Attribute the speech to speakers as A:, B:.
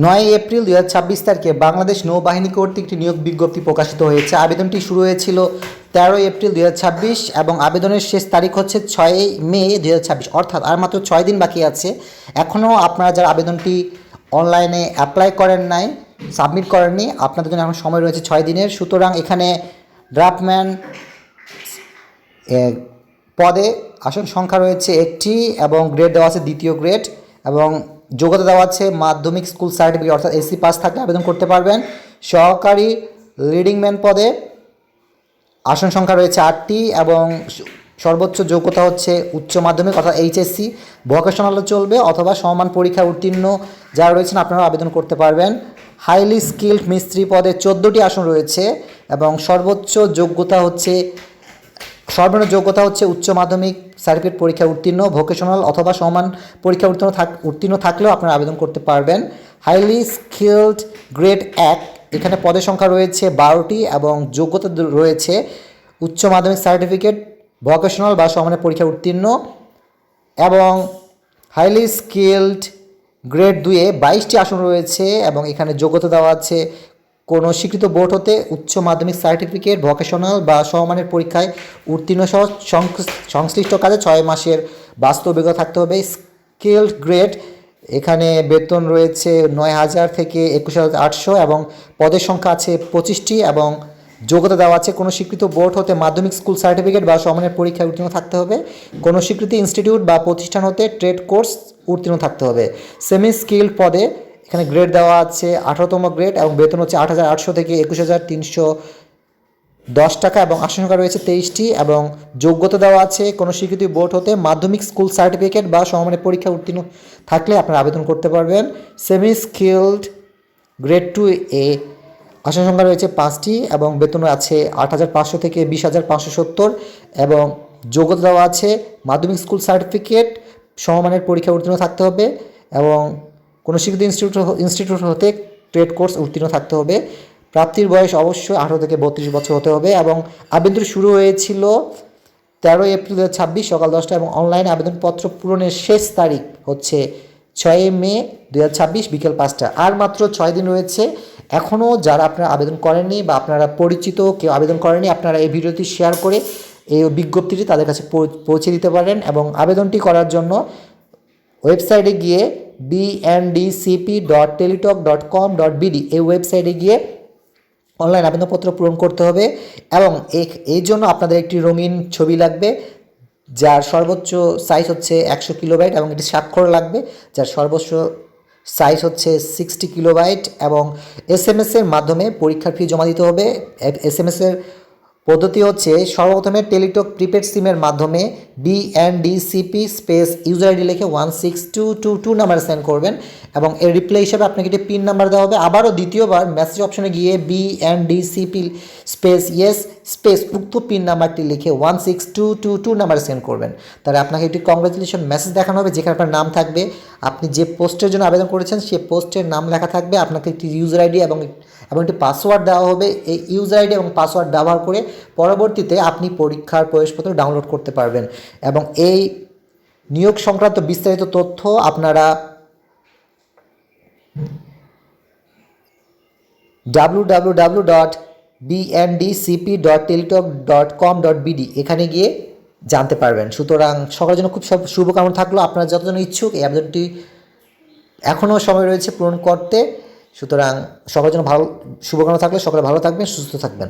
A: 9 April 2026 তারিখে বাংলাদেশ নৌবাহিনী কর্তৃক একটি নিয়োগ বিজ্ঞপ্তি প্রকাশিত হয়েছে। আবেদনটি শুরু হয়েছিল 13 এপ্রিল 2026 এবং আবেদনের শেষ তারিখ হচ্ছে 6 মে 2026, অর্থাৎ আর মাত্র 6 দিন বাকি আছে। এখনও আপনারা যারা আবেদনটি অনলাইনে অ্যাপ্লাই করেন নাই, সাবমিট করেননি, আপনাদের জন্য এখন সময় রয়েছে 6 দিনের। সুতরাং এখানে ড্রাফটম্যান পদে আসন সংখ্যা রয়েছে 1টি এবং গ্রেড দেওয়া আছে 2য় গ্রেড এবং যোগ্যতা দেওয়া আছে মাধ্যমিক স্কুল সার্টিফিকেট অর্থাৎ এসসি পাস থাকলে আবেদন করতে পারবেন। সহকারী লিডিং ম্যান পদে আসন সংখ্যা রয়েছে 8টি এবং সর্বোচ্চ যোগ্যতা হচ্ছে উচ্চ মাধ্যমিক অর্থাৎ এইচএসসি, ভোকেশনালও চলবে অথবা সমমান পরীক্ষা উত্তীর্ণ যারা রয়েছেন আপনারা আবেদন করতে পারবেন। হাইলি স্কিল্ড মিস্ত্রি পদে 14টি আসন রয়েছে এবং সর্বনিম্ন যোগ্যতা হচ্ছে উচ্চ মাধ্যমিক সার্টিফিকেট পরীক্ষা উত্তীর্ণ, ভোকেশনাল অথবা সমান পরীক্ষা উত্তীর্ণ থাকলেও আপনারা আবেদন করতে পারবেন। হাইলি স্কিলড গ্রেড 1 এখানে পদের সংখ্যা রয়েছে 12টি এবং যোগ্যতা রয়েছে উচ্চ মাধ্যমিক সার্টিফিকেট, ভোকেশনাল বা সমানের পরীক্ষা উত্তীর্ণ। এবং হাইলি স্কিলড গ্রেড 2-এ 22টি আসন রয়েছে এবং এখানে যোগ্যতা দেওয়া আছে কোনো স্বীকৃত বোর্ড হতে উচ্চ মাধ্যমিক সার্টিফিকেট, ভোকেশনাল বা সমমানের পরীক্ষায় উত্তীর্ণ সহ সংশ্লিষ্ট কাজে 6 মাসের বাস্তব অভিজ্ঞতা থাকতে হবে। স্কিলড গ্রেড এখানে বেতন রয়েছে 9,000 থেকে 21,800 এবং পদের সংখ্যা আছে 25টি এবং যোগ্যতা দেওয়া আছে কোনো স্বীকৃত বোর্ড হতে মাধ্যমিক স্কুল সার্টিফিকেট বা সমমানের পরীক্ষায় উত্তীর্ণ থাকতে হবে, কোনো স্বীকৃত ইনস্টিটিউট বা প্রতিষ্ঠান হতে ট্রেড কোর্স উত্তীর্ণ থাকতে হবে। সেমি স্কিল্ড পদে এখানে গ্রেড দেওয়া আছে 18তম গ্রেড এবং বেতন হচ্ছে 8,800 থেকে 21,310 টাকা এবং আসন সংখ্যা রয়েছে 23টি এবং যোগ্যতা দেওয়া আছে কোনো স্বীকৃত বোর্ড হতে মাধ্যমিক স্কুল সার্টিফিকেট বা সমমানের পরীক্ষা উত্তীর্ণ থাকলে আপনারা আবেদন করতে পারবেন। সেমি স্কিলড গ্রেড 2-এ আসন সংখ্যা রয়েছে 5টি এবং বেতন আছে 8,500 থেকে 20,570 এবং যোগ্যতা দেওয়া আছে মাধ্যমিক স্কুল সার্টিফিকেট, সমমানের পরীক্ষা উত্তীর্ণ থাকতে হবে এবং কোনো স্বীকৃত ইনস্টিটিউট হতে ট্রেড কোর্স উত্তীর্ণ থাকতে হবে। প্রাপ্তির বয়স অবশ্যই 18 থেকে 32 বছর হতে হবে এবং আবেদন শুরু হয়েছিল 13 এপ্রিল 2026 সকাল 10টা এবং অনলাইনে আবেদনপত্র পূরণের শেষ তারিখ হচ্ছে 6 মে 2026 বিকেল 5টা। আর মাত্র 6 দিন রয়েছে। এখনও যারা আপনারা আবেদন করেননি বা আপনারা পরিচিত কেউ আবেদন করেনি, আপনারা এই ভিডিওটি শেয়ার করে এই বিজ্ঞপ্তিটি তাদের কাছে পৌঁছে দিতে পারেন এবং আবেদনটি করার জন্য ওয়েবসাইটে গিয়ে bndcp.teletalk.com.bd এই ওয়েবসাইটে গিয়ে অনলাইন আবেদনপত্র পূরণ করতে হবে এবং এই জন্য আপনাদের একটি রঙিন ছবি লাগবে যার সর্বোচ্চ সাইজ হচ্ছে 100 কিলোবাইট এবং এটি স্বাক্ষর লাগবে যার সর্বোচ্চ সাইজ হচ্ছে 60 কিলোবাইট এবং এসএমএসের মাধ্যমে পরীক্ষার ফি জমা দিতে হবে। এসএমএসের পদ্ধতি হচ্ছে সর্বপ্রথমে টেলিটক প্রিপেড সিমের মাধ্যমে BNDCP স্পেস ইউজার আইডি লিখে 16222 নাম্বারে সেন্ড করবেন এবং এর রিপ্লাই হিসাবে আপনাকে একটি পিন নাম্বার দেওয়া হবে। আবারও দ্বিতীয়বার মেসেজ অপশনে গিয়ে BNDCP স্পেস ইয়েস স্পেস উক্ত পিন নাম্বারটি লিখে 16222 নাম্বারে সেন্ড করবেন। তাহলে আপনাকে একটি কংগ্রাচুলেশন মেসেজ দেখানো হবে যেখানে আপনার নাম থাকবে, আপনি যে পোস্টের জন্য আবেদন করেছেন সেই পোস্টের নাম লেখা থাকবে, আপনাকে একটি ইউজার আইডি এবং একটি পাসওয়ার্ড দেওয়া হবে। এই ইউজার আইডি এবং পাসওয়ার্ড ব্যবহার করে পরবর্তীতে আপনি পরীক্ষার প্রবেশপত্র ডাউনলোড করতে পারবেন এবং এই নিয়োগ সংক্রান্ত বিস্তারিত তথ্য আপনারা www.bndcp.teletalk.com.bd এখানে গিয়ে জানতে পারবেন। সুতরাং সকলের জন্য খুব শুভকামনা থাকলো। আপনারা যতজন ইচ্ছুক এই আবেদনটি এখনও সময় রয়েছে পূরণ করতে। সুতরাং সকলের জন্য শুভকামনা থাকলে সকলে ভালো থাকবেন, সুস্থ থাকবেন।